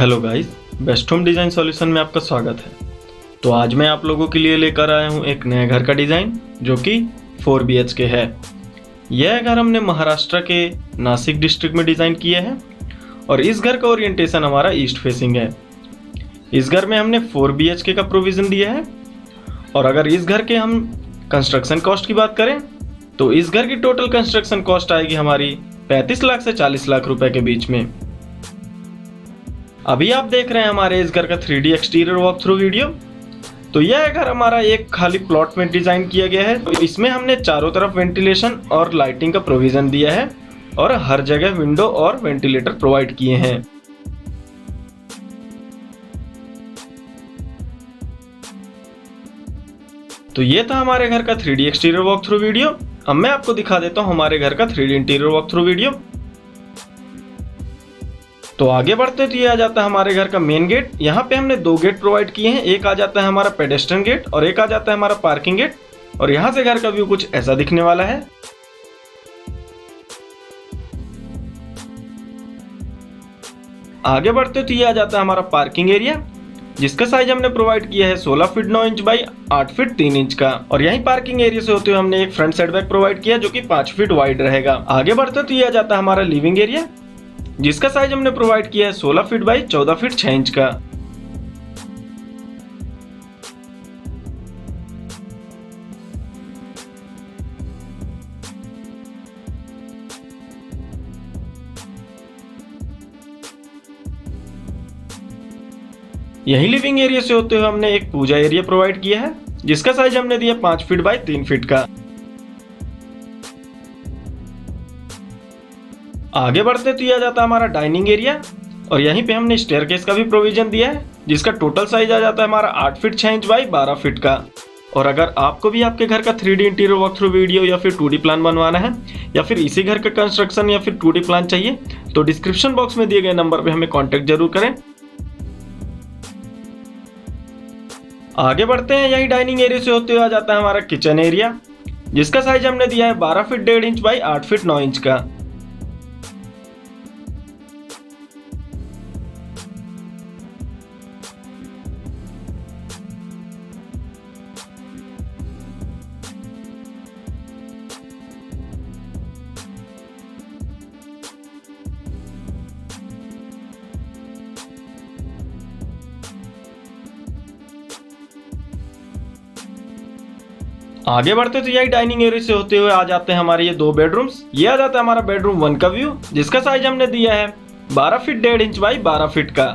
Hello guys, best home design solution में आपका स्वागत है। तो आज मैं आप लोगों के लिए लेकर आया हूं एक नए घर का डिज़ाइन जो कि 4 BHK है। यह घर हमने महाराष्ट्र के नासिक डिस्ट्रिक्ट में डिज़ाइन किया है और इस घर का ओरिएंटेशन हमारा ईस्ट फेसिंग है। इस घर में हमने 4 BHK का प्रोविज़न दिया है और अगर इस घर के हम कंस्ट्रक्शन कॉस्ट की बात करें तो इस घर की टोटल कंस्ट्रक्शन कॉस्ट आएगी हमारी 35 लाख से 40 लाख रुपए के बीच में। अभी आप देख रहे हैं हमारे इस घर का 3D exterior walk through video. तो यह घर हमारा एक खाली प्लॉट में डिजाइन किया गया है। तो इसमें हमने चारों तरफ वेंटिलेशन और लाइटिंग का प्रोविजन दिया है और हर जगह विंडो और वेंटिलेटर प्रोवाइड किए हैं। तो ये था हमारे घर का 3D exterior walk through video. अब मैं आपको दिखा देता हूँ हमारे घर का 3D interior walk through video. तो आगे बढ़ते तो ये आ जाता है हमारे घर का मेन गेट। यहाँ पे हमने 2 गेट प्रोवाइड किए हैं। एक आ जाता है हमारा पेडेस्ट्रियन गेट और एक आ जाता है हमारा पार्किंग गेट। और यहाँ से घर का व्यू कुछ ऐसा दिखने वाला है। आगे बढ़ते तो ये आ जाता है हमारा पार्किंग एरिया, जिसका साइज हमने प्रोवाइड किया है 16 feet 9 inch by 8 feet 3 inch का। और यहीं पार्किंग एरिया से होते हुए हमने एक फ्रंट सेटबैक प्रोवाइड किया जो कि 5 फीट वाइड रहेगा। आगे बढ़ते तो ये आ जाता है हमारा लिविंग एरिया, जिसका साइज हमने प्रोवाइड किया है 16 फीट बाई 14 फीट 6 इंच का। यही लिविंग एरिया से होते हुए हमने एक पूजा एरिया प्रोवाइड किया है, जिसका साइज हमने दिया 5 फीट बाई 3 फीट का। आगे बढ़ते तो यह आ जाता है हमारा डाइनिंग एरिया और यहीं पे हमने स्टेयरकेस का भी प्रोविजन दिया है, जिसका टोटल साइज आ जाता है हमारा 8 फीट 6 इंच बाई 12 फीट का। और अगर आपको भी आपके घर का 3D interior walk through video या फिर 2D प्लान बनवाना है या फिर इसी घर का कंस्ट्रक्शन या फिर 2D प्लान चाहिए तो डिस्क्रिप्शन बॉक्स में दिए गए नंबर पे हमें कॉन्टेक्ट जरूर करें। आगे बढ़ते हैं, यही डाइनिंग एरिया से होते हुए आ जाता है हमारा किचन एरिया, जिसका साइज हमने दिया है 12 feet 1.5 inch by 8 feet 9 inch का। आगे बढ़ते तो यही डाइनिंग एरिया से होते हुए आ जाते हैं हमारे ये 2 बेडरूम्स। ये आ जाता है हमारा बेडरूम 1 का व्यू, जिसका साइज हमने दिया है 12 फीट 1.5 इंच बाई 12 फीट का।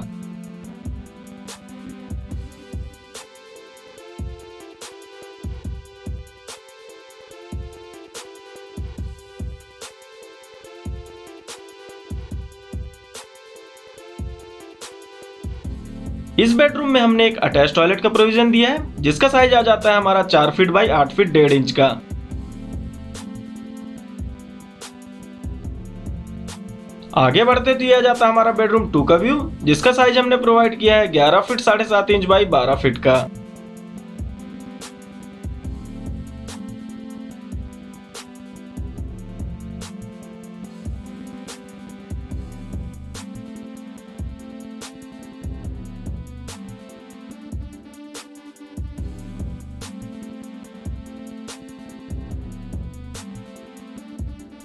इस बेडरूम में हमने एक अटैच टॉयलेट का प्रोविजन दिया है, जिसका साइज आ जाता है हमारा 4 फीट बाई 8 फीट 1.5 इंच का। आगे बढ़ते तो यह आ जाता है हमारा बेडरूम 2 का व्यू, जिसका साइज हमने प्रोवाइड किया है 11 फीट 7.5 इंच बाई 12 फीट का।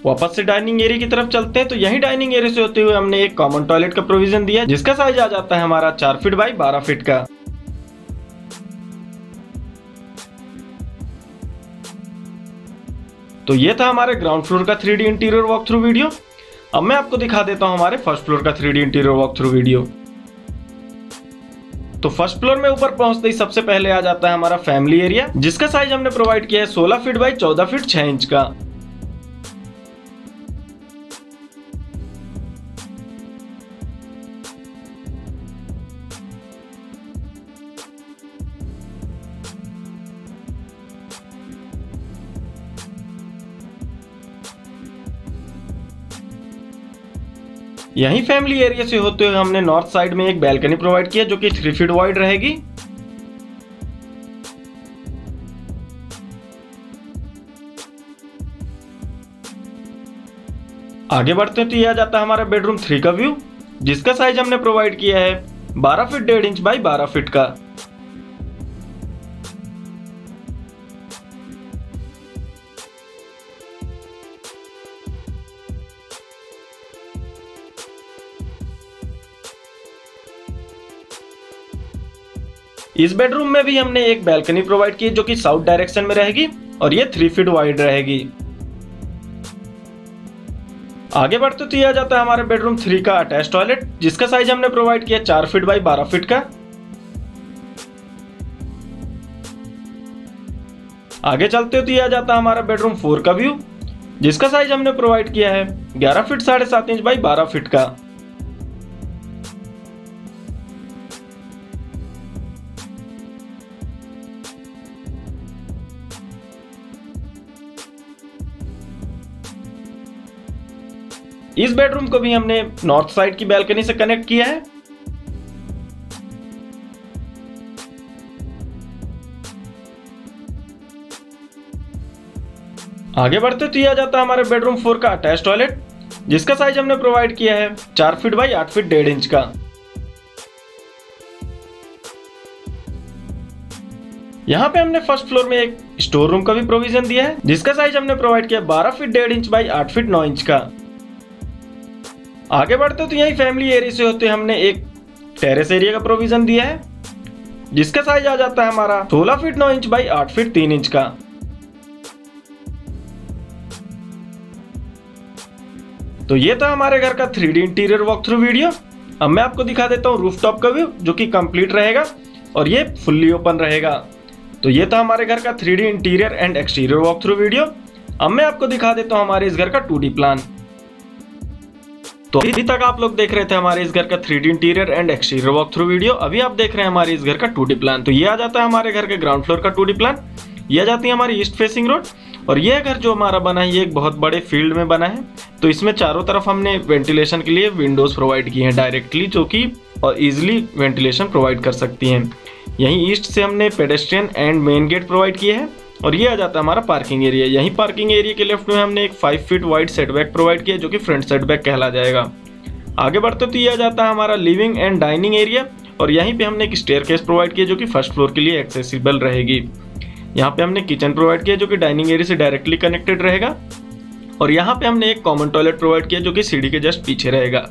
वापस से डाइनिंग एरिया की तरफ चलते हैं तो यही डाइनिंग एरिया से होते हुए हमने एक कॉमन टॉयलेट का प्रोविजन दिया है, जिसका साइज आ जाता है हमारा 4 फीट बाई 12 फीट का। तो ये था हमारे ग्राउंड फ्लोर का 3D interior walk through video. अब मैं आपको दिखा देता हूं हमारे फर्स्ट फ्लोर का 3D interior walk through video. तो फर्स्ट फ्लोर में ऊपर पहुंचते ही सबसे पहले आ जाता है हमारा फैमिली एरिया, जिसका साइज हमने प्रोवाइड किया है 16 फीट बाई 14 फीट 6 इंच का। यहीं फैमिली एरिया से होते हुए हमने नॉर्थ साइड में एक बैल्कनी प्रोवाइड किया जो कि 3 फीट वाइड रहेगी। आगे बढ़ते तो ये आ जाता है हमारा बेडरूम 3 का व्यू, जिसका साइज हमने प्रोवाइड किया है 12 फीट 1.5 इंच बाई 12 फीट का। इस बेडरूम में भी हमने एक बैल्कनी प्रोवाइड की है जो कि साउथ डायरेक्शन में रहेगी और ये 3 फीट वाइड रहेगी। आगे बढ़ते तो यह जाता है हमारे बेडरूम 3 का अटैच टॉयलेट, जिसका साइज हमने प्रोवाइड किया 4 फीट बाई 12 फीट का। आगे चलते हो तो यह जाता है हमारा बेडरूम 4 का व्यू, जिसका साइज हमने प्रोवाइड किया है 11 फीट 7.5 इंच बाई 12 फीट का। इस बेडरूम को भी हमने नॉर्थ साइड की बैल्कनी से कनेक्ट किया है। आगे बढ़ते तो यह जाता है हमारे बेडरूम 4 का अटैच टॉयलेट, जिसका साइज हमने प्रोवाइड किया है 4 फीट बाई 8 फीट 1.5 इंच का। यहाँ पे हमने फर्स्ट फ्लोर में एक स्टोर रूम का भी प्रोविजन दिया है, जिसका साइज हमने प्रोवाइड किया 12 feet 1.5 inch by 8 feet 9 inch का। आगे बढ़ते तो यही फैमिली एरिया से होते हमने एक टेरेस एरिया का प्रोविजन दिया है, जिसका साइज आ जाता है हमारा 16 feet 9 inch by 8 feet 3 inch का। तो ये था हमारे घर का 3D interior walk through video. अब मैं आपको दिखा देता हूँ रूफटॉप का व्यू, जो कि कंप्लीट रहेगा और ये फुल्ली ओपन रहेगा। तो ये था हमारे घर का 3D interior and exterior walk through video. अब मैं आपको दिखा देता हूँ हमारे इस घर का 2D प्लान। तो अभी तक आप लोग देख रहे थे हमारे इस घर का 3D interior and exterior walk through video. अभी आप देख रहे हैं हमारे इस घर का 2D प्लान। तो ये आ जाता है हमारे घर के ग्राउंड फ्लोर का 2D प्लान। ये आ जाती है हमारी ईस्ट फेसिंग रोड और ये घर जो हमारा बना है ये एक बहुत बड़े फील्ड में बना है। तो इसमें चारों तरफ हमने वेंटिलेशन के लिए विंडोज प्रोवाइड किए हैं डायरेक्टली, जो कि और इजिली वेंटिलेशन प्रोवाइड कर सकती हैं। यहीं ईस्ट से हमने pedestrian and main gate provide किए हैं और ये आ जाता है हमारा पार्किंग एरिया। यहीं पार्किंग एरिया के लेफ्ट में हमने एक 5 फीट वाइड सेटबैक प्रोवाइड किया, जो कि फ्रंट सेटबैक कहला जाएगा। आगे बढ़ते तो ये आ जाता है हमारा लिविंग एंड डाइनिंग एरिया और यहीं पे हमने एक स्टेयरकेस प्रोवाइड किया, जो कि फर्स्ट फ्लोर के लिए एक्सेसिबल रहेगी। यहाँ पे हमने किचन प्रोवाइड किया, जो कि डाइनिंग एरिया से डायरेक्टली कनेक्टेड रहेगा और यहाँ पे हमने एक कॉमन टॉयलेट प्रोवाइड किया, जो कि सीढ़ी के जस्ट पीछे रहेगा।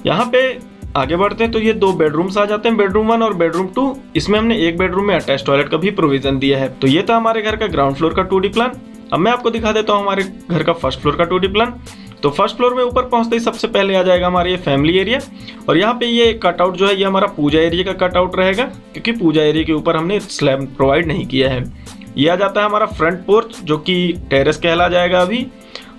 यहाँ पे आगे बढ़ते हैं तो ये 2 बेडरूम्स आ जाते हैं, बेडरूम 1 और बेडरूम 2। इसमें हमने एक बेडरूम में अटैच टॉयलेट का भी प्रोविजन दिया है। तो ये था हमारे घर का ग्राउंड फ्लोर का 2D प्लान। अब मैं आपको दिखा देता हूँ हमारे घर का फर्स्ट फ्लोर का 2D प्लान। तो फर्स्ट फ्लोर में ऊपर पहुंचते ही सबसे पहले आ जाएगा हमारा ये फैमिली एरिया और यहाँ पे ये कटआउट जो है ये हमारा पूजा एरिया का कटआउट रहेगा, क्योंकि पूजा एरिया के ऊपर हमने स्लैब प्रोवाइड नहीं किया है। ये आ जाता है हमारा फ्रंट पोर्च, जो कि टेरेस कहला जाएगा अभी,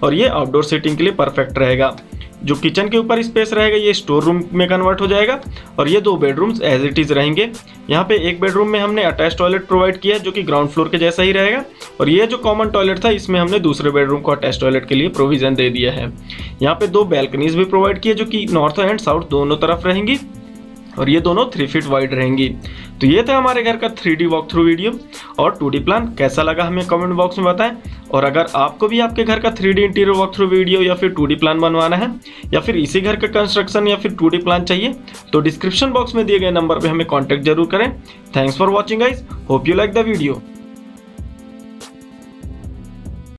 और ये आउटडोर सीटिंग के लिए परफेक्ट रहेगा। जो किचन के ऊपर स्पेस रहेगा ये स्टोर रूम में कन्वर्ट हो जाएगा और ये 2 बेडरूम्स एज इट इज रहेंगे। यहाँ पे एक बेडरूम में हमने अटैच टॉयलेट प्रोवाइड किया है, जो कि ग्राउंड फ्लोर के जैसा ही रहेगा और ये जो कॉमन टॉयलेट था इसमें हमने दूसरे बेडरूम को अटैच टॉयलेट के लिए प्रोविजन दे दिया है। यहाँ पे 2 बैल्कनीज भी प्रोवाइड किए, जो कि नॉर्थ एंड साउथ दोनों तरफ रहेंगी और ये दोनों 3 फीट वाइड रहेंगी। तो ये था हमारे घर का 3D वॉक थ्रू वीडियो और 2D प्लान। कैसा लगा हमें कमेंट बॉक्स में बताएं। और अगर आपको भी आपके घर का 3D interior walk through video या फिर 2D प्लान बनवाना है या फिर इसी घर का कंस्ट्रक्शन या फिर 2D प्लान चाहिए, तो डिस्क्रिप्शन बॉक्स में दिए गए नंबर पर हमें कॉन्टैक्ट जरूर करें। Thanks for watching guys, hope you like the video.